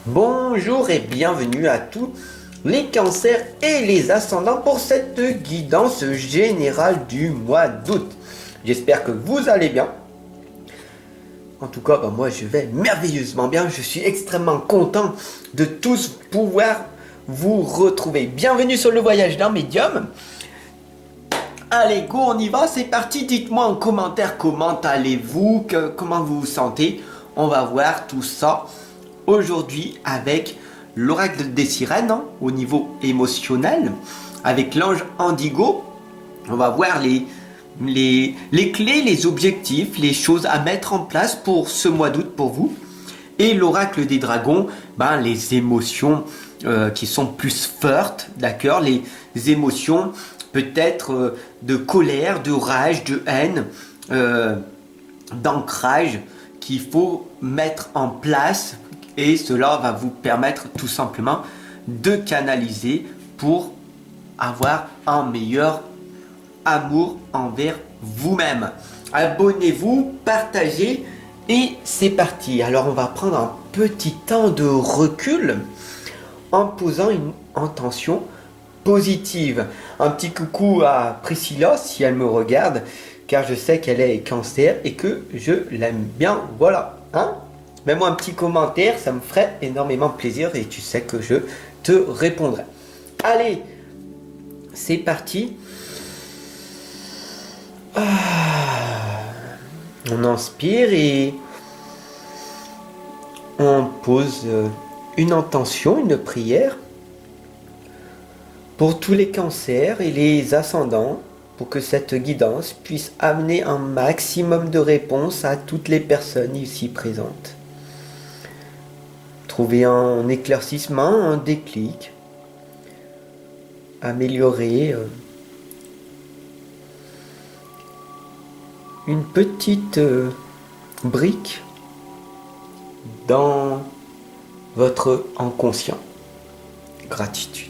Bonjour et bienvenue à tous les cancers et les ascendants pour cette guidance générale du mois d'août. J'espère que vous allez bien. En tout cas, moi je vais merveilleusement bien. Je suis extrêmement content de tous pouvoir vous retrouver. Bienvenue sur le voyage d'un médium. Allez, go, on y va, c'est parti. Dites-moi en commentaire comment allez-vous, comment vous vous sentez. On va voir tout ça aujourd'hui avec l'oracle des sirènes au niveau émotionnel, avec l'ange Indigo. On va voir les clés, les objectifs, les choses à mettre en place pour ce mois d'août pour vous. Et l'oracle des dragons, les émotions qui sont plus fortes, d'accord, les émotions peut-être de colère, de rage, de haine, d'ancrage qu'il faut mettre en place, et cela va vous permettre tout simplement de canaliser pour avoir un meilleur amour envers vous-même. Abonnez-vous, partagez et c'est parti. Alors on va prendre un petit temps de recul en posant une intention positive. Un petit coucou à Priscilla si elle me regarde, car je sais qu'elle est cancer et que je l'aime bien. Voilà, mets-moi un petit commentaire, ça me ferait énormément plaisir et tu sais que je te répondrai. Allez, c'est parti. On inspire et on pose une intention, une prière pour tous les cancers et les ascendants, pour que cette guidance puisse amener un maximum de réponses à toutes les personnes ici présentes. Trouver un éclaircissement, un déclic, améliorer une petite brique dans votre inconscient. Gratitude.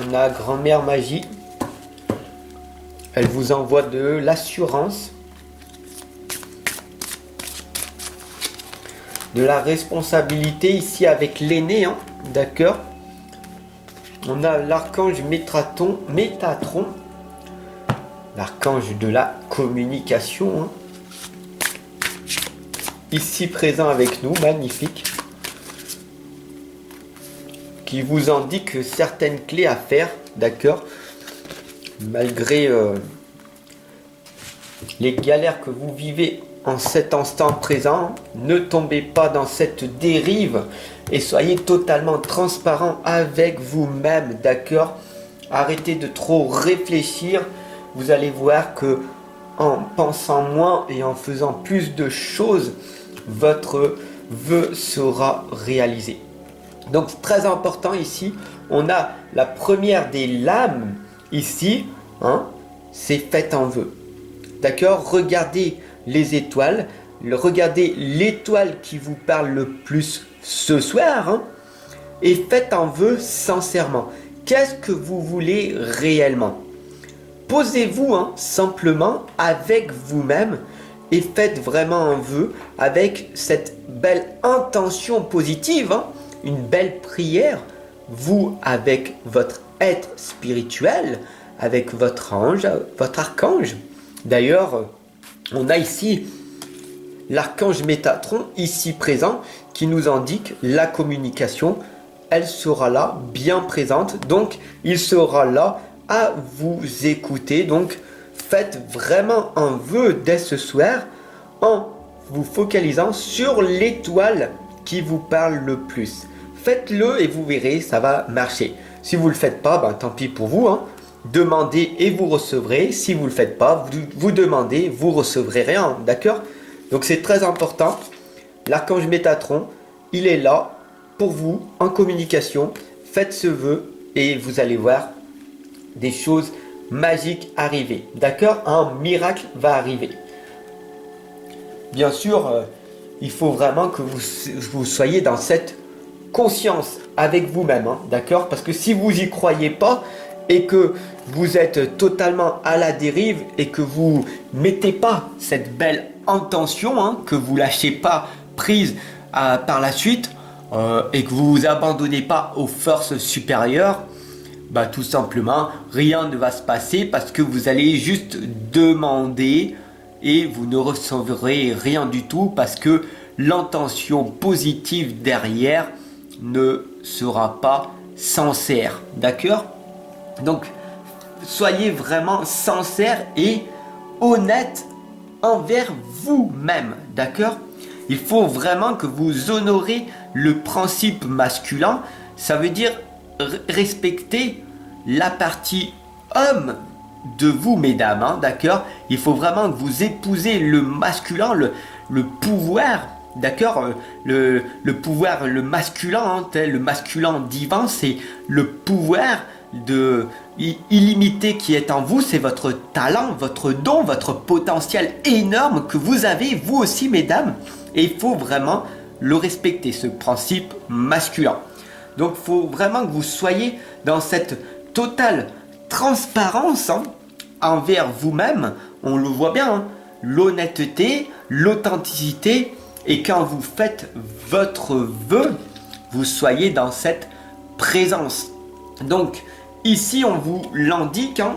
On a grand-mère magie. Elle vous envoie de l'assurance, de la responsabilité ici avec l'aîné, d'accord. On a l'archange Métatron, l'archange de la communication, ici présent avec nous, magnifique, qui vous indique certaines clés à faire, d'accord, malgré les galères que vous vivez en cet instant présent. Ne tombez pas dans cette dérive et soyez totalement transparent avec vous-même, d'accord. Arrêtez de trop réfléchir. Vous allez voir que en pensant moins et en faisant plus de choses, votre vœu sera réalisé. Donc très important ici, on a la première des lames ici, c'est faites un vœu. D'accord, regardez les étoiles, regardez l'étoile qui vous parle le plus ce soir, et faites un vœu sincèrement. Qu'est-ce que vous voulez réellement? Posez-vous simplement avec vous-même et faites vraiment un vœu avec cette belle intention positive, une belle prière, vous avec votre être spirituel, avec votre ange, votre archange. D'ailleurs, on a ici l'archange Métatron, ici présent, qui nous indique la communication. Elle sera là, bien présente, donc il sera là à vous écouter. Donc faites vraiment un vœu dès ce soir en vous focalisant sur l'étoile qui vous parle le plus. Faites-le et vous verrez, ça va marcher. Si vous ne le faites pas, tant pis pour vous. Demandez et vous recevrez. Si vous ne le faites pas, vous demandez, vous recevrez rien. D'accord? Donc c'est très important. L'archange Métatron, il est là pour vous en communication. Faites ce vœu et vous allez voir des choses magiques arriver. D'accord? Un miracle va arriver. Bien sûr, il faut vraiment que vous soyez dans cette conscience avec vous-même, hein, d'accord? Parce que si vous y croyez pas et que vous êtes totalement à la dérive et que vous mettez pas cette belle intention, hein, que vous lâchez pas prise par la suite et que vous vous abandonnez pas aux forces supérieures, bah tout simplement rien ne va se passer parce que vous allez juste demander et vous ne recevrez rien du tout parce que l'intention positive derrière ne sera pas sincère, d'accord? Donc soyez vraiment sincère et honnête envers vous-même, d'accord? Il faut vraiment que vous honorez le principe masculin, ça veut dire respecter la partie homme de vous, mesdames, hein, d'accord? Il faut vraiment que vous épousez le masculin, le pouvoir, d'accord? Le pouvoir, le masculin, hein, le masculin divin, c'est le pouvoir illimité qui est en vous, c'est votre talent, votre don, votre potentiel énorme que vous avez, vous aussi, mesdames. Et il faut vraiment le respecter, ce principe masculin. Donc, il faut vraiment que vous soyez dans cette totale transparence, hein, envers vous-même. On le voit bien, hein, l'honnêteté, l'authenticité. Et quand vous faites votre vœu, vous soyez dans cette présence. Donc, ici, on vous l'indique, hein,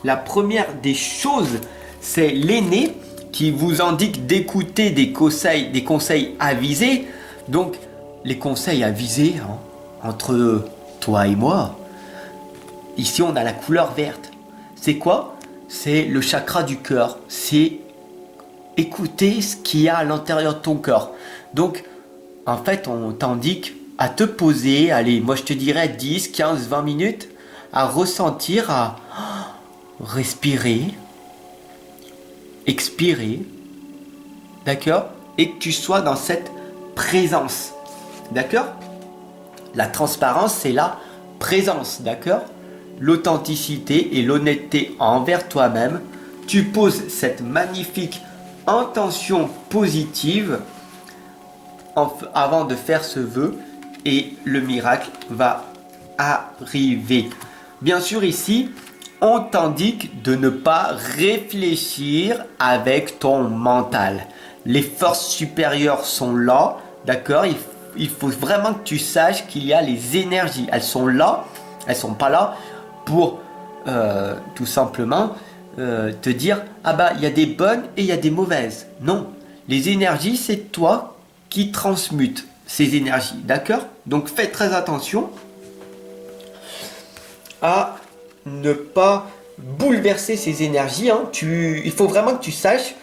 la première des choses, c'est l'aîné qui vous indique d'écouter des conseils avisés. Donc, les conseils avisés, hein, entre toi et moi, ici on a la couleur verte. C'est quoi? C'est le chakra du cœur. C'est écouter ce qu'il y a à l'intérieur de ton corps. Donc, en fait, on t'indique à te poser, allez, moi je te dirais 10, 15, 20 minutes, à ressentir, à respirer, expirer, d'accord? Et que tu sois dans cette présence, d'accord? La transparence, c'est la présence, d'accord? L'authenticité et l'honnêteté envers toi-même. Tu poses cette magnifique intention positive avant de faire ce vœu et le miracle va arriver. Bien sûr, ici, on t'indique de ne pas réfléchir avec ton mental. Les forces supérieures sont là, d'accord? Il faut vraiment que tu saches qu'il y a les énergies. Elles sont là, elles sont pas là pour tout simplement te dire ah bah il y a des bonnes et il y a des mauvaises. Non, les énergies c'est toi qui transmutes ces énergies, d'accord? Donc fais très attention à ne pas bouleverser ces énergies, hein. Il faut vraiment que tu saches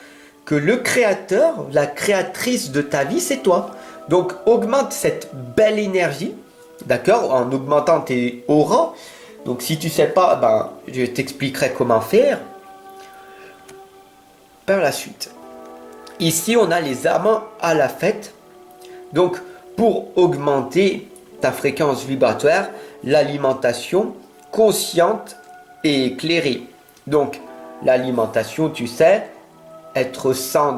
que le créateur, la créatrice de ta vie, c'est toi. Donc augmente cette belle énergie, d'accord, en augmentant tes auras. Donc si tu sais pas, ben, je t'expliquerai comment faire par la suite. Ici, on a les amants à la fête. Donc pour augmenter ta fréquence vibratoire, l'alimentation consciente et éclairée. Donc l'alimentation, tu sais, être sain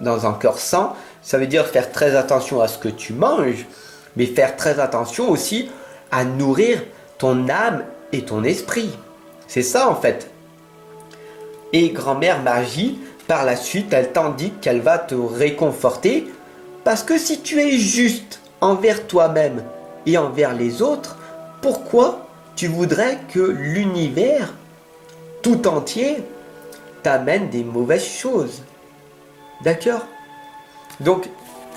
dans un corps sain, ça veut dire faire très attention à ce que tu manges, mais faire très attention aussi à nourrir ton âme et ton esprit. C'est ça en fait. Et grand-mère Magie, par la suite, elle t'indique qu'elle va te réconforter, parce que si tu es juste envers toi-même et envers les autres, pourquoi tu voudrais que l'univers tout entier t'amène des mauvaises choses? D'accord? Donc,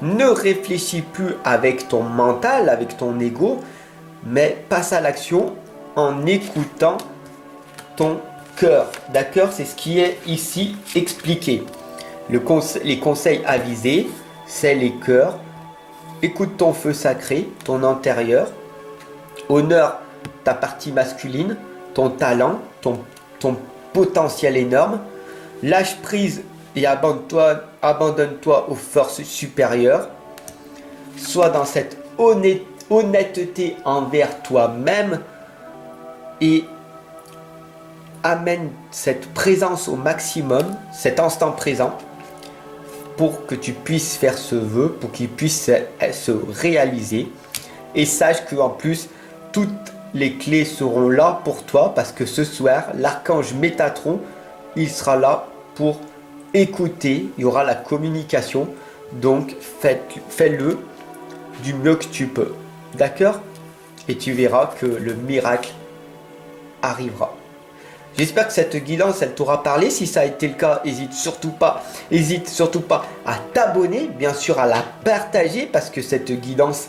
ne réfléchis plus avec ton mental, avec ton ego, mais passe à l'action en écoutant ton cœur. D'accord? C'est ce qui est ici expliqué. Les conseils avisés, c'est les cœurs. Écoute ton feu sacré, ton intérieur. Honore ta partie masculine, ton talent, ton potentiel énorme. Lâche prise et abandonne-toi aux forces supérieures. Sois dans cette honnêteté envers toi-même et amène cette présence au maximum, cet instant présent, pour que tu puisses faire ce vœu, pour qu'il puisse se réaliser. Et sache qu'en plus, toutes les clés seront là pour toi parce que ce soir, l'archange Métatron, il sera là pour écouter. Il y aura la communication. Donc, fais-le du mieux que tu peux. D'accord? Et tu verras que le miracle arrivera. J'espère que cette guidance, elle t'aura parlé. Si ça a été le cas, n'hésite surtout pas à t'abonner, bien sûr à la partager parce que cette guidance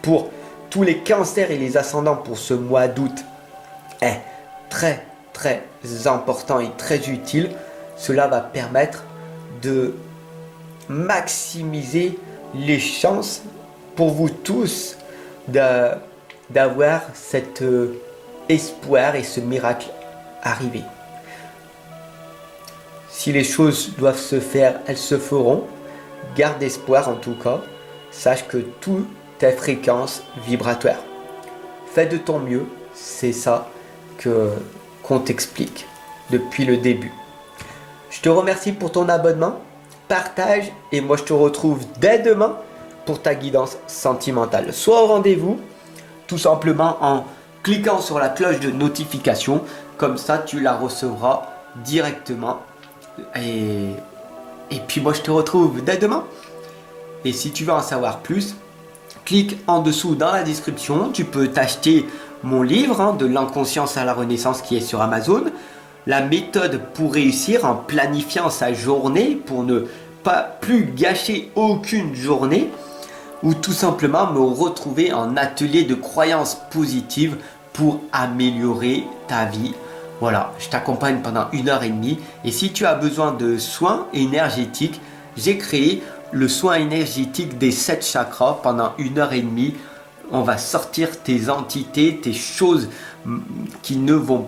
pour tous les cancers et les ascendants pour ce mois d'août est très très important et très utile. Cela va permettre de maximiser les chances pour vous tous d'avoir cet espoir et ce miracle arriver. Si les choses doivent se faire, elles se feront. Garde espoir en tout cas. Sache que tout est fréquence vibratoire. Fais de ton mieux. C'est ça qu'on t'explique depuis le début. Je te remercie pour ton abonnement. Partage et moi je te retrouve dès demain pour ta guidance sentimentale. Sois au rendez-vous tout simplement en cliquant sur la cloche de notification. Comme ça, tu la recevras directement. Et puis moi, je te retrouve dès demain. Et si tu veux en savoir plus, clique en dessous dans la description. Tu peux t'acheter mon livre de l'inconscience à la renaissance qui est sur Amazon. La méthode pour réussir en planifiant sa journée pour ne pas plus gâcher aucune journée. Ou tout simplement me retrouver en atelier de croyances positives pour améliorer ta vie. Voilà, je t'accompagne pendant 1h30 et si tu as besoin de soins énergétiques, j'ai créé le soin énergétique des 7 chakras pendant 1h30. On va sortir tes entités, tes choses qui vont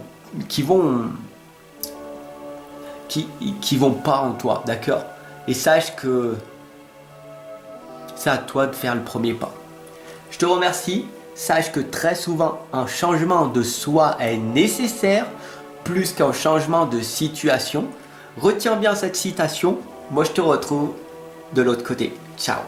pas en toi, d'accord? Et sache que c'est à toi de faire le premier pas. Je te remercie. Sache que très souvent, un changement de soi est nécessaire plus qu'un changement de situation. Retiens bien cette citation. Moi, je te retrouve de l'autre côté. Ciao.